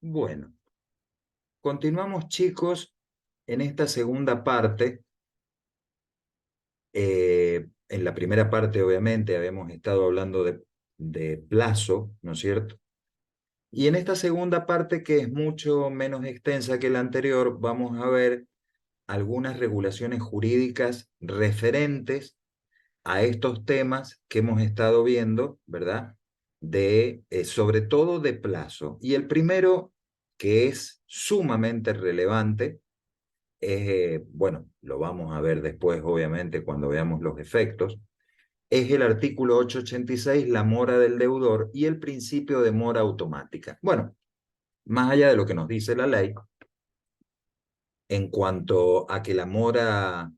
Bueno, continuamos chicos en esta segunda parte. En la primera parte obviamente habíamos estado hablando de plazo, ¿no es cierto? Y en esta segunda parte, que es mucho menos extensa que la anterior, vamos a ver algunas regulaciones jurídicas referentes a estos temas que hemos estado viendo, ¿verdad? Sobre todo de plazo. Y el primero, que es sumamente relevante, bueno, lo vamos a ver después, obviamente, cuando veamos los efectos, es el artículo 886, la mora del deudor y el principio de mora automática. Bueno, más allá de lo que nos dice la ley, en cuanto a que la mora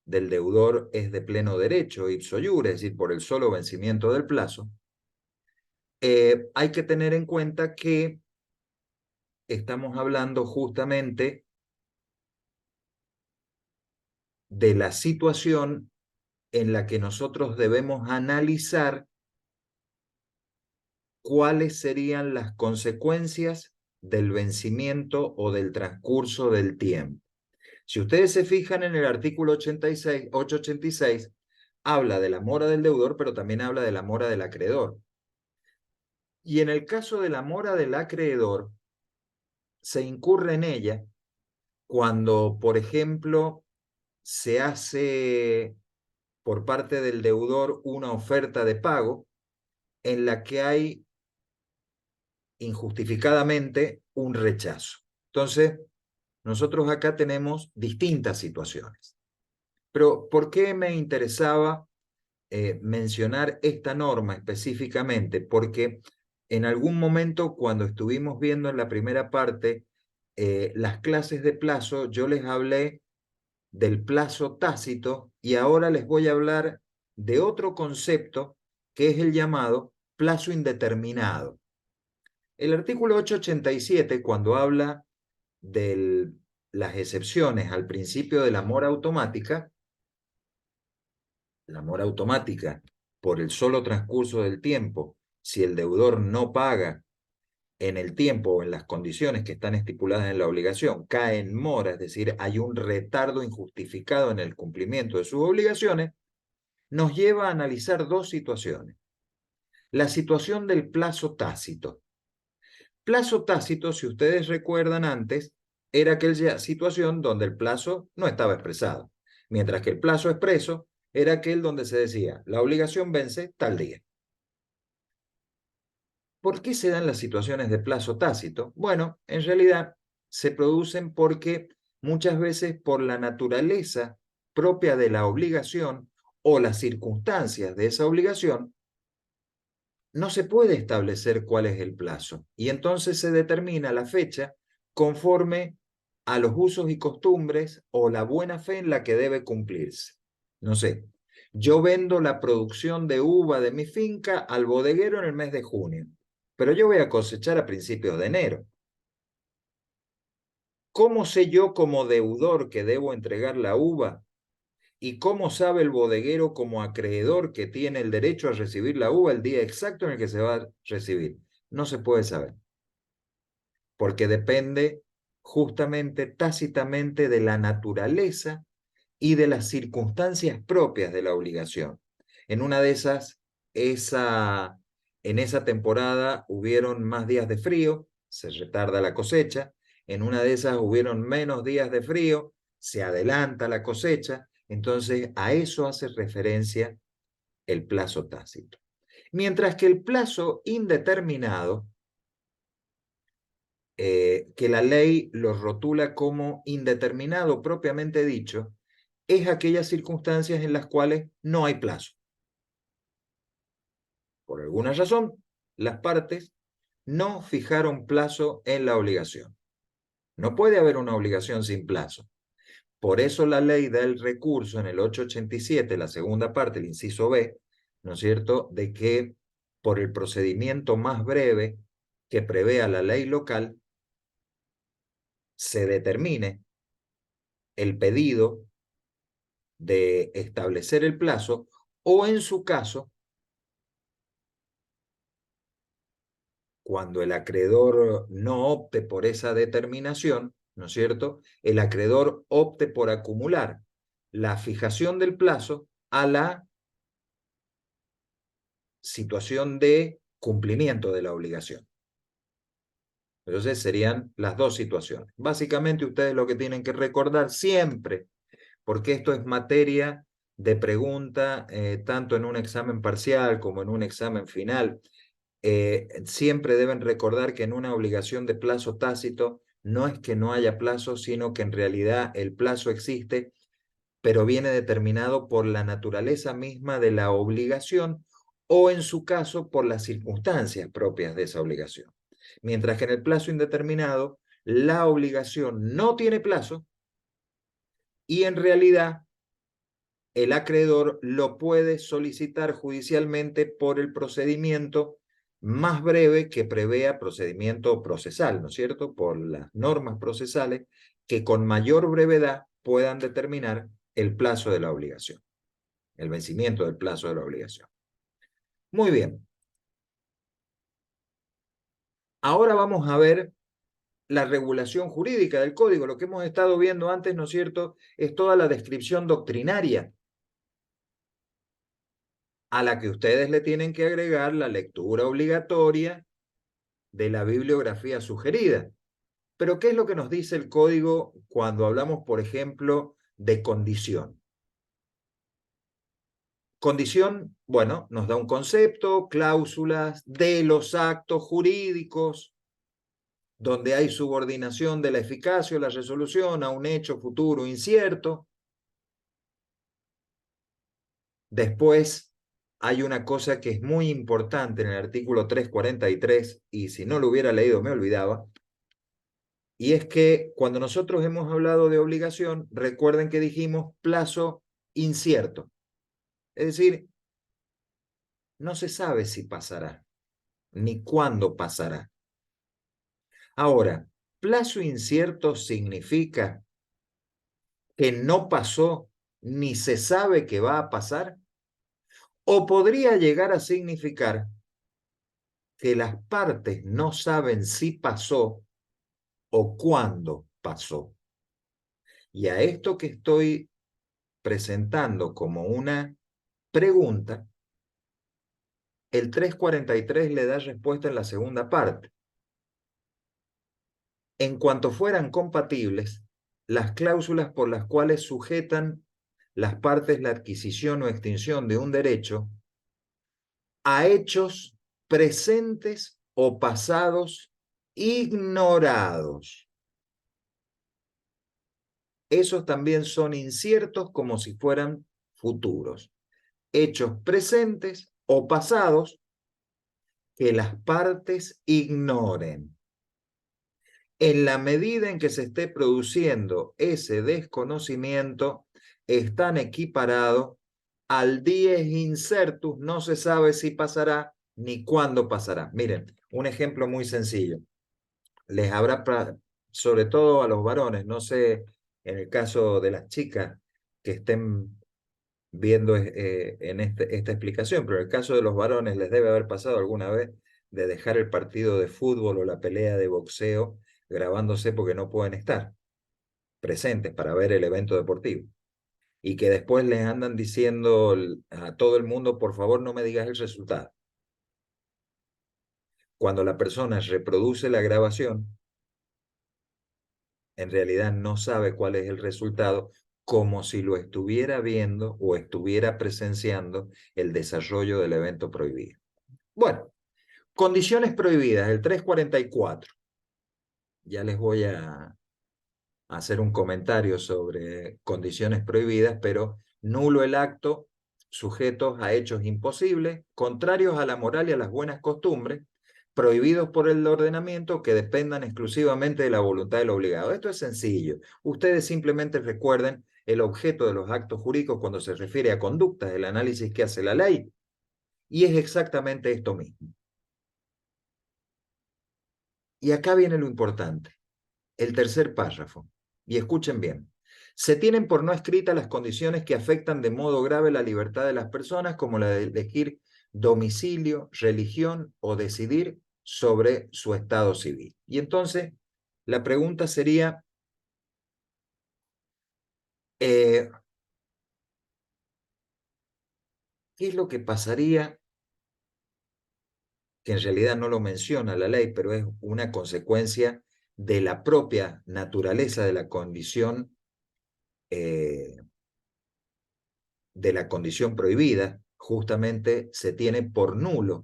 del deudor es de pleno derecho, ipso iure, es decir, por el solo vencimiento del plazo, hay que tener en cuenta que estamos hablando justamente de la situación en la que nosotros debemos analizar cuáles serían las consecuencias del vencimiento o del transcurso del tiempo. Si ustedes se fijan en el artículo 886, habla de la mora del deudor, pero también habla de la mora del acreedor. Y en el caso de la mora del acreedor, se incurre en ella cuando, por ejemplo, se hace por parte del deudor una oferta de pago en la que hay injustificadamente un rechazo. Entonces, nosotros acá tenemos distintas situaciones. Pero ¿por qué me interesaba mencionar esta norma específicamente? Porque en algún momento, cuando estuvimos viendo en la primera parte las clases de plazo, yo les hablé del plazo tácito y ahora les voy a hablar de otro concepto que es el llamado plazo indeterminado. El artículo 887, cuando habla de las excepciones al principio de la mora automática por el solo transcurso del tiempo, si el deudor no paga en el tiempo o en las condiciones que están estipuladas en la obligación, cae en mora, es decir, hay un retardo injustificado en el cumplimiento de sus obligaciones, nos lleva a analizar dos situaciones. La situación del plazo tácito. Plazo tácito, si ustedes recuerdan antes, era aquella situación donde el plazo no estaba expresado, mientras que el plazo expreso era aquel donde se decía, la obligación vence tal día. ¿Por qué se dan las situaciones de plazo tácito? Bueno, en realidad se producen porque muchas veces por la naturaleza propia de la obligación o las circunstancias de esa obligación, no se puede establecer cuál es el plazo y entonces se determina la fecha conforme a los usos y costumbres o la buena fe en la que debe cumplirse. No sé, yo vendo la producción de uva de mi finca al bodeguero en el mes de junio, pero yo voy a cosechar a principios de enero. ¿Cómo sé yo como deudor que debo entregar la uva? ¿Y cómo sabe el bodeguero como acreedor que tiene el derecho a recibir la uva el día exacto en el que se va a recibir? No se puede saber, porque depende justamente tácitamente de la naturaleza y de las circunstancias propias de la obligación. En una de esas, en esa temporada hubieron más días de frío, se retarda la cosecha. En una de esas hubieron menos días de frío, se adelanta la cosecha. Entonces, a eso hace referencia el plazo tácito. Mientras que el plazo indeterminado, que la ley lo rotula como indeterminado propiamente dicho, es aquellas circunstancias en las cuales no hay plazo. Por alguna razón, las partes no fijaron plazo en la obligación. No puede haber una obligación sin plazo. Por eso la ley da el recurso en el 887, la segunda parte, el inciso B, ¿no es cierto?, de que por el procedimiento más breve que prevea la ley local, se determine el pedido de establecer el plazo, o en su caso cuando el acreedor no opte por esa determinación, ¿no es cierto? El acreedor opte por acumular la fijación del plazo a la situación de cumplimiento de la obligación. Entonces serían las dos situaciones. Básicamente ustedes lo que tienen que recordar siempre, porque esto es materia de pregunta, tanto en un examen parcial como en un examen final, siempre deben recordar que en una obligación de plazo tácito no es que no haya plazo, sino que en realidad el plazo existe, pero viene determinado por la naturaleza misma de la obligación o en su caso por las circunstancias propias de esa obligación. Mientras que en el plazo indeterminado, la obligación no tiene plazo y en realidad el acreedor lo puede solicitar judicialmente por el procedimiento más breve que prevea procedimiento procesal, ¿no es cierto? Por las normas procesales que con mayor brevedad puedan determinar el plazo de la obligación, el vencimiento del plazo de la obligación. Muy bien. Ahora vamos a ver la regulación jurídica del código. Lo que hemos estado viendo antes, ¿no es cierto?, es toda la descripción doctrinaria a la que ustedes le tienen que agregar la lectura obligatoria de la bibliografía sugerida. Pero, ¿qué es lo que nos dice el código cuando hablamos, por ejemplo, de condición? Condición, bueno, nos da un concepto, cláusulas de los actos jurídicos, donde hay subordinación de la eficacia o la resolución a un hecho futuro incierto. Después hay una cosa que es muy importante en el artículo 343, y si no lo hubiera leído me olvidaba, y es que cuando nosotros hemos hablado de obligación, recuerden que dijimos plazo incierto. Es decir, no se sabe si pasará, ni cuándo pasará. Ahora, plazo incierto significa que no pasó, ni se sabe que va a pasar, o podría llegar a significar que las partes no saben si pasó o cuándo pasó. Y a esto que estoy presentando como una pregunta, el 343 le da respuesta en la segunda parte. En cuanto fueran compatibles, las cláusulas por las cuales sujetan las partes la adquisición o extinción de un derecho a hechos presentes o pasados ignorados. Esos también son inciertos como si fueran futuros. Hechos presentes o pasados que las partes ignoren. En la medida en que se esté produciendo ese desconocimiento, están equiparados al dies incertus, no se sabe si pasará ni cuándo pasará. Miren, un ejemplo muy sencillo. Les habrá, sobre todo a los varones, no sé, en el caso de las chicas que estén viendo en esta explicación, pero en el caso de los varones les debe haber pasado alguna vez de dejar el partido de fútbol o la pelea de boxeo grabándose porque no pueden estar presentes para ver el evento deportivo. Y que después les andan diciendo a todo el mundo, por favor no me digas el resultado. Cuando la persona reproduce la grabación, en realidad no sabe cuál es el resultado, como si lo estuviera viendo o estuviera presenciando el desarrollo del evento prohibido. Bueno, condiciones prohibidas, el 344. Ya les voy a hacer un comentario sobre condiciones prohibidas, pero nulo el acto, sujetos a hechos imposibles, contrarios a la moral y a las buenas costumbres, prohibidos por el ordenamiento que dependan exclusivamente de la voluntad del obligado. Esto es sencillo. Ustedes simplemente recuerden el objeto de los actos jurídicos cuando se refiere a conductas, el análisis que hace la ley, y es exactamente esto mismo. Y acá viene lo importante, el tercer párrafo. Y escuchen bien. Se tienen por no escritas las condiciones que afectan de modo grave la libertad de las personas, como la de elegir domicilio, religión o decidir sobre su estado civil. Y entonces, la pregunta sería, ¿qué es lo que pasaría? Que en realidad no lo menciona la ley, pero es una consecuencia de la propia naturaleza eh, de la condición prohibida, justamente se tienen por nulas.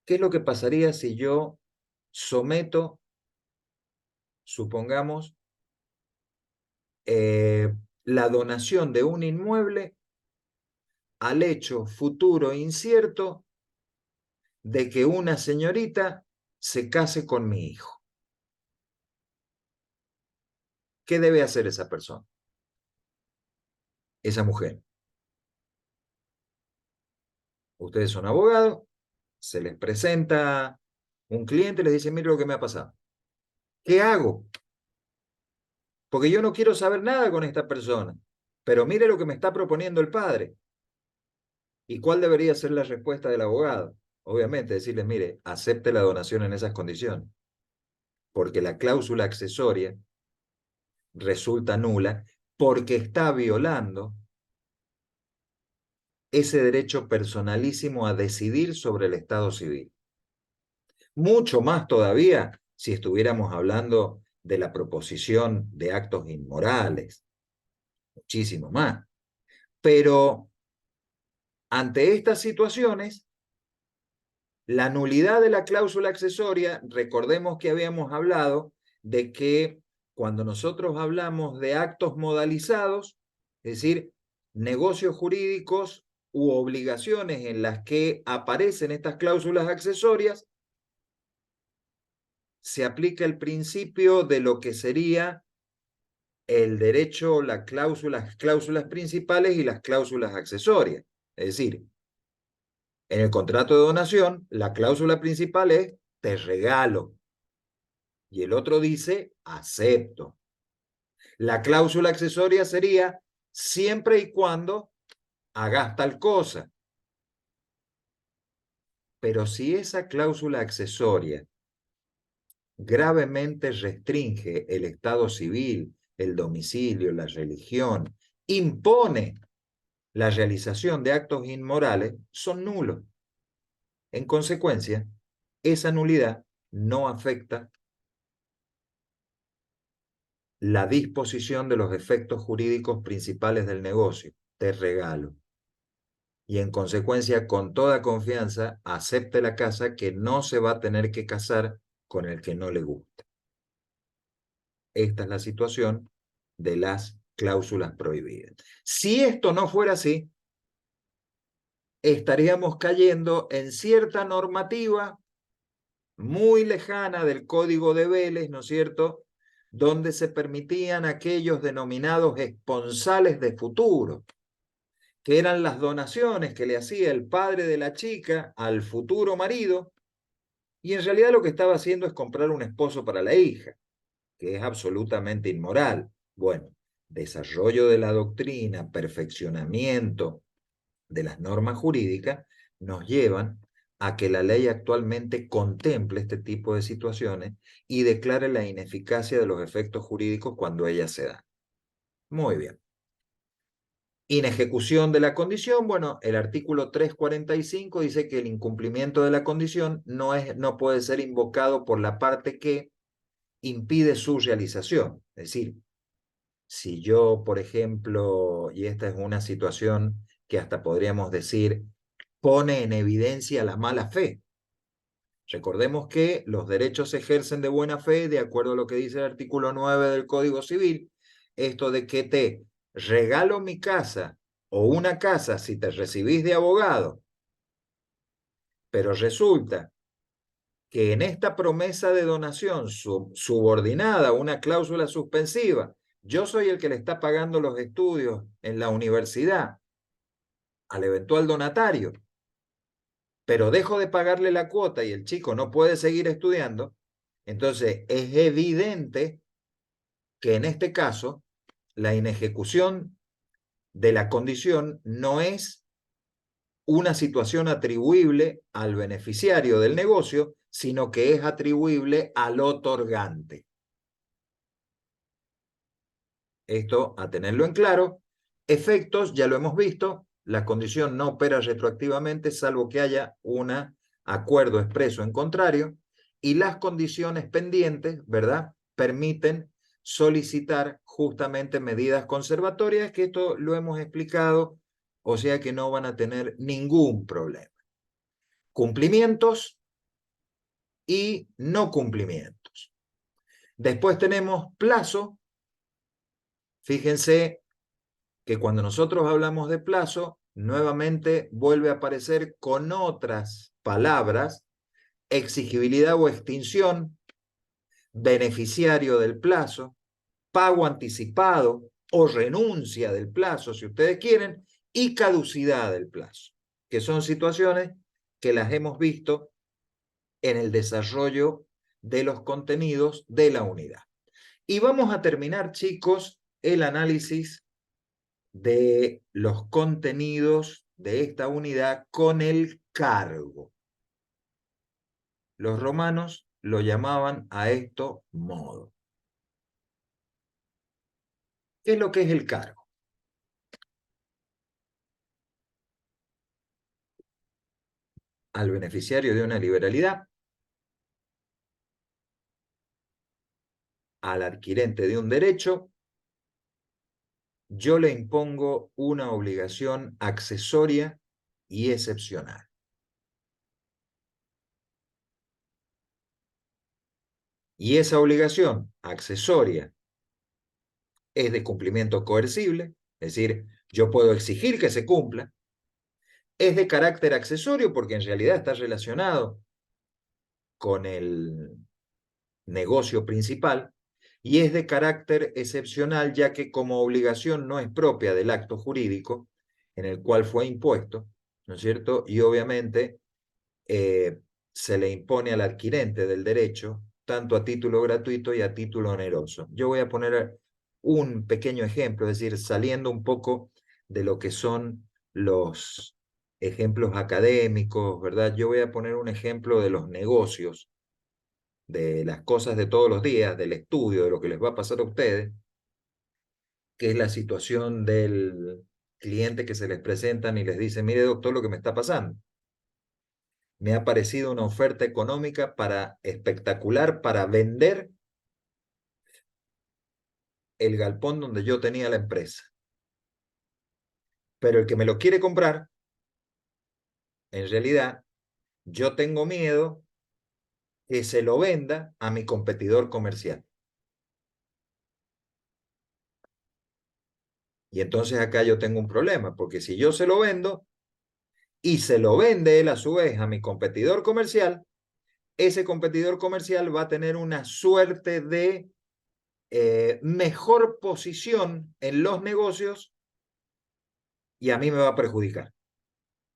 ¿Qué es lo que pasaría si yo someto, supongamos, la donación de un inmueble al hecho futuro e incierto de que una señorita se case con mi hijo? ¿Qué debe hacer esa persona, esa mujer? Ustedes son abogados, se les presenta un cliente y les dice, mire lo que me ha pasado. ¿Qué hago? Porque yo no quiero saber nada con esta persona, pero mire lo que me está proponiendo el padre. ¿Y cuál debería ser la respuesta del abogado? Obviamente, decirles, mire, acepte la donación en esas condiciones, porque la cláusula accesoria resulta nula porque está violando ese derecho personalísimo a decidir sobre el estado civil. Mucho más todavía si estuviéramos hablando de la proposición de actos inmorales, muchísimo más. Pero ante estas situaciones, la nulidad de la cláusula accesoria, recordemos que habíamos hablado de que cuando nosotros hablamos de actos modalizados, es decir, negocios jurídicos u obligaciones en las que aparecen estas cláusulas accesorias, se aplica el principio de lo que sería el derecho, las cláusulas principales y las cláusulas accesorias. Es decir, en el contrato de donación, la cláusula principal es te regalo y el otro dice acepto. La cláusula accesoria sería siempre y cuando hagas tal cosa. Pero si esa cláusula accesoria gravemente restringe el estado civil, el domicilio, la religión, impone la realización de actos inmorales, son nulos. En consecuencia, esa nulidad no afecta la disposición de los efectos jurídicos principales del negocio, te regalo. Y en consecuencia, con toda confianza, acepte la casa que no se va a tener que casar con el que no le gusta. Esta es la situación de las cláusulas prohibidas. Si esto no fuera así, estaríamos cayendo en cierta normativa muy lejana del Código de Vélez, ¿no es cierto?, donde se permitían aquellos denominados esponsales de futuro, que eran las donaciones que le hacía el padre de la chica al futuro marido, y en realidad lo que estaba haciendo es comprar un esposo para la hija, que es absolutamente inmoral. Bueno, desarrollo de la doctrina, perfeccionamiento de las normas jurídicas nos llevan a que la ley actualmente contemple este tipo de situaciones y declare la ineficacia de los efectos jurídicos cuando ellas se dan. Muy bien. Inejecución de la condición, bueno, el artículo 345 dice que el incumplimiento de la condición no puede ser invocado por la parte que impide su realización. Es decir, si yo, por ejemplo, y esta es una situación que hasta podríamos decir, pone en evidencia la mala fe. Recordemos que los derechos se ejercen de buena fe, de acuerdo a lo que dice el artículo 9 del Código Civil, esto de que te regalo mi casa o una casa si te recibís de abogado, pero resulta que en esta promesa de donación subordinada a una cláusula suspensiva, yo soy el que le está pagando los estudios en la universidad al eventual donatario, pero dejo de pagarle la cuota y el chico no puede seguir estudiando, entonces es evidente que en este caso la inejecución de la condición no es una situación atribuible al beneficiario del negocio, sino que es atribuible al otorgante. Esto a tenerlo en claro. Efectos, ya lo hemos visto, la condición no opera retroactivamente salvo que haya un acuerdo expreso en contrario, y las condiciones pendientes, ¿verdad?, permiten solicitar justamente medidas conservatorias, que esto lo hemos explicado, o sea que no van a tener ningún problema. Cumplimientos y no cumplimientos. Después tenemos plazo. Fíjense que cuando nosotros hablamos de plazo, nuevamente vuelve a aparecer con otras palabras: exigibilidad o extinción, beneficiario del plazo, pago anticipado o renuncia del plazo, si ustedes quieren, y caducidad del plazo, que son situaciones que las hemos visto en el desarrollo de los contenidos de la unidad. Y vamos a terminar, chicos, el análisis de los contenidos de esta unidad con el cargo. Los romanos lo llamaban a esto modo. ¿Qué es lo que es el cargo? Al beneficiario de una liberalidad, al adquirente de un derecho, yo le impongo una obligación accesoria y excepcional. Y esa obligación accesoria es de cumplimiento coercible, es decir, yo puedo exigir que se cumpla. Es de carácter accesorio porque en realidad está relacionado con el negocio principal, y es de carácter excepcional ya que como obligación no es propia del acto jurídico en el cual fue impuesto, ¿no es cierto? Y obviamente se le impone al adquirente del derecho tanto a título gratuito y a título oneroso. Yo voy a poner un pequeño ejemplo, es decir, saliendo un poco de lo que son los ejemplos académicos, ¿verdad? Yo voy a poner un ejemplo de los negocios, de las cosas de todos los días, del estudio, de lo que les va a pasar a ustedes, que es la situación del cliente que se les presentan y les dice: mire, doctor, lo que me está pasando. Me ha parecido una oferta económica espectacular para vender el galpón donde yo tenía la empresa. Pero el que me lo quiere comprar, en realidad, yo tengo miedo que se lo venda a mi competidor comercial. Y entonces acá yo tengo un problema, porque si yo se lo vendo y se lo vende él a su vez a mi competidor comercial, ese competidor comercial va a tener una suerte de mejor posición en los negocios y a mí me va a perjudicar.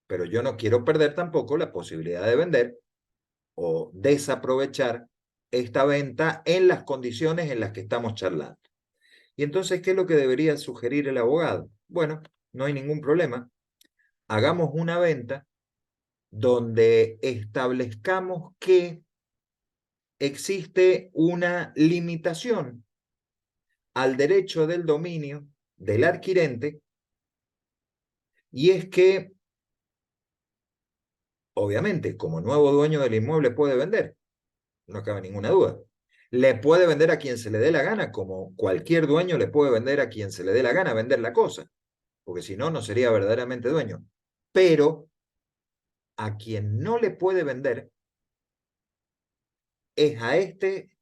Pero yo no quiero perder tampoco la posibilidad de vender o desaprovechar esta venta en las condiciones en las que estamos charlando. Y entonces, ¿qué es lo que debería sugerir el abogado? Bueno, no hay ningún problema. Hagamos una venta donde establezcamos que existe una limitación al derecho del dominio del adquirente, y es que, obviamente, como nuevo dueño del inmueble puede vender, no cabe ninguna duda. Le puede vender a quien se le dé la gana, como cualquier dueño le puede vender a quien se le dé la gana vender la cosa, porque si no, no sería verdaderamente dueño. Pero a quien no le puede vender es a este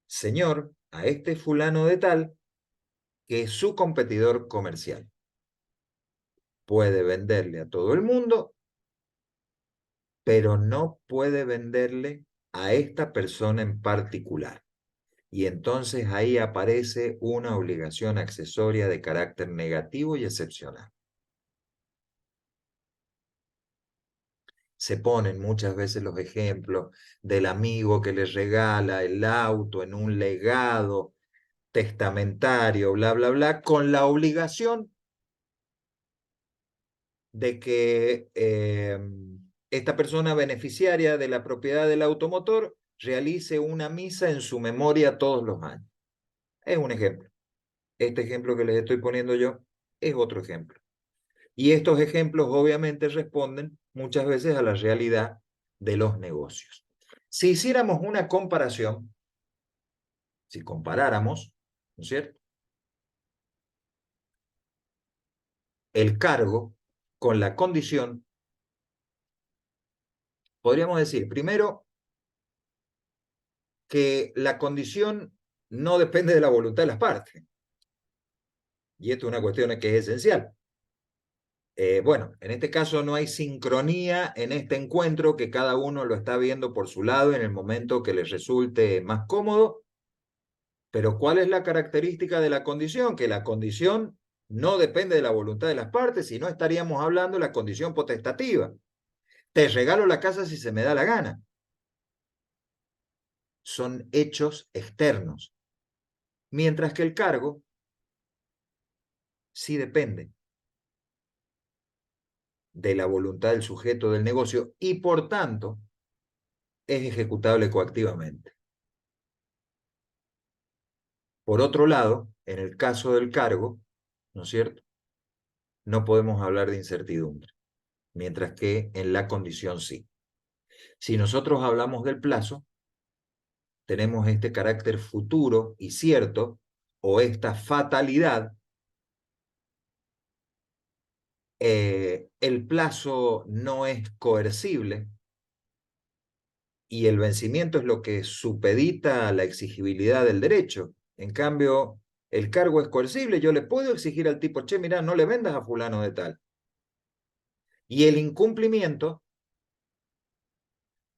señor, a este fulano de tal, que es su competidor comercial. Puede venderle a todo el mundo, pero no puede venderle a esta persona en particular. Y entonces ahí aparece una obligación accesoria de carácter negativo y excepcional. Se ponen muchas veces los ejemplos del amigo que le regala el auto en un legado testamentario, bla, bla, bla, con la obligación de que esta persona beneficiaria de la propiedad del automotor realice una misa en su memoria todos los años. Es un ejemplo. Este ejemplo que les estoy poniendo yo es otro ejemplo. Y estos ejemplos obviamente responden muchas veces a la realidad de los negocios. Si hiciéramos una comparación, si comparáramos, ¿no es cierto?, el cargo con la condición, podríamos decir, primero, que la condición no depende de la voluntad de las partes. Y esto es una cuestión que es esencial. Bueno, en este caso no hay sincronía en este encuentro, que cada uno lo está viendo por su lado en el momento que les resulte más cómodo. Pero ¿cuál es la característica de la condición? Que la condición no depende de la voluntad de las partes, si no estaríamos hablando de la condición potestativa. Te regalo la casa si se me da la gana. Son hechos externos. Mientras que el cargo sí depende de la voluntad del sujeto del negocio y por tanto es ejecutable coactivamente. Por otro lado, en el caso del cargo, ¿no es cierto?, no podemos hablar de incertidumbre, mientras que en la condición sí. Si nosotros hablamos del plazo, tenemos este carácter futuro y cierto, o esta fatalidad. El plazo no es coercible y el vencimiento es lo que supedita la exigibilidad del derecho. En cambio, el cargo es coercible. Yo le puedo exigir al tipo, che, mira, no le vendas a fulano de tal. Y el incumplimiento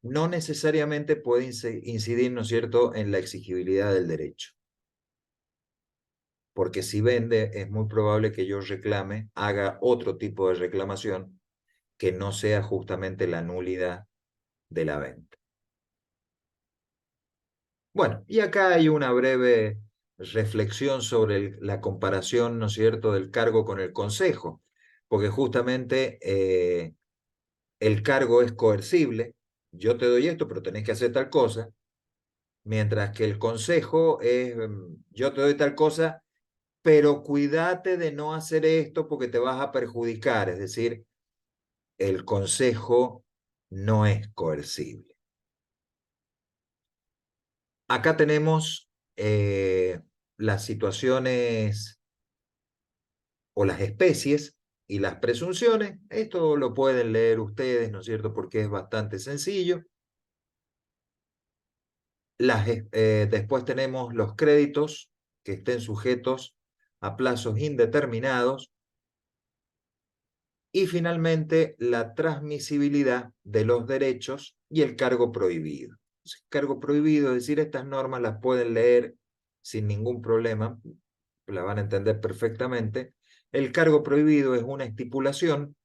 no necesariamente puede incidir, ¿no es cierto?, en la exigibilidad del derecho. Porque si vende, es muy probable que yo reclame, haga otro tipo de reclamación que no sea justamente la nulidad de la venta. Bueno, y acá hay una breve reflexión sobre la comparación, ¿no es cierto?, del cargo con el consejo, porque justamente el cargo es coercible, yo te doy esto, pero tenés que hacer tal cosa, mientras que el consejo es, yo te doy tal cosa, pero cuídate de no hacer esto porque te vas a perjudicar, es decir, el consejo no es coercible. Acá tenemos las situaciones o las especies y las presunciones. Esto lo pueden leer ustedes, ¿no es cierto?, porque es bastante sencillo. Después tenemos los créditos que estén sujetos a plazos indeterminados. Y finalmente, la transmisibilidad de los derechos y el cargo prohibido. Cargo prohibido, es decir, estas normas las pueden leer sin ningún problema, la van a entender perfectamente. El cargo prohibido es una estipulación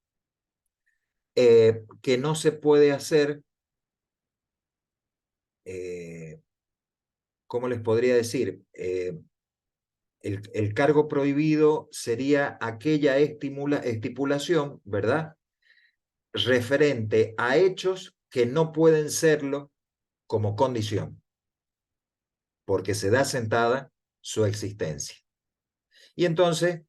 que no se puede hacer, ¿cómo les podría decir? El cargo prohibido sería aquella estipulación, ¿verdad?, referente a hechos que no pueden serlo como condición, porque se da sentada su existencia. Y entonces,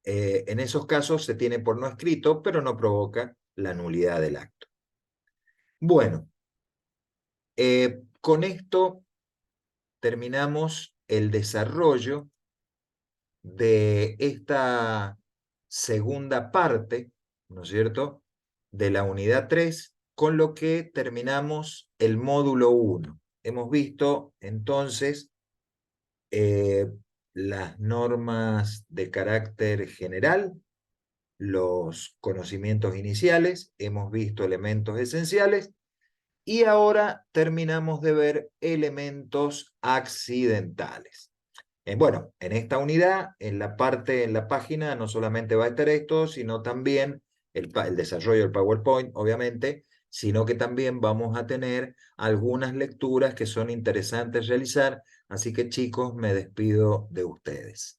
en esos casos se tiene por no escrito, pero no provoca la nulidad del acto. Bueno, con esto terminamos el desarrollo de esta segunda parte, ¿no es cierto?, de la unidad 3, con lo que terminamos el módulo 1. Hemos visto entonces las normas de carácter general, los conocimientos iniciales, hemos visto elementos esenciales y ahora terminamos de ver elementos accidentales. Bueno, en esta unidad, en la página, no solamente va a estar esto, sino también el desarrollo del PowerPoint, obviamente, sino que también vamos a tener algunas lecturas que son interesantes realizar. Así que, chicos, me despido de ustedes.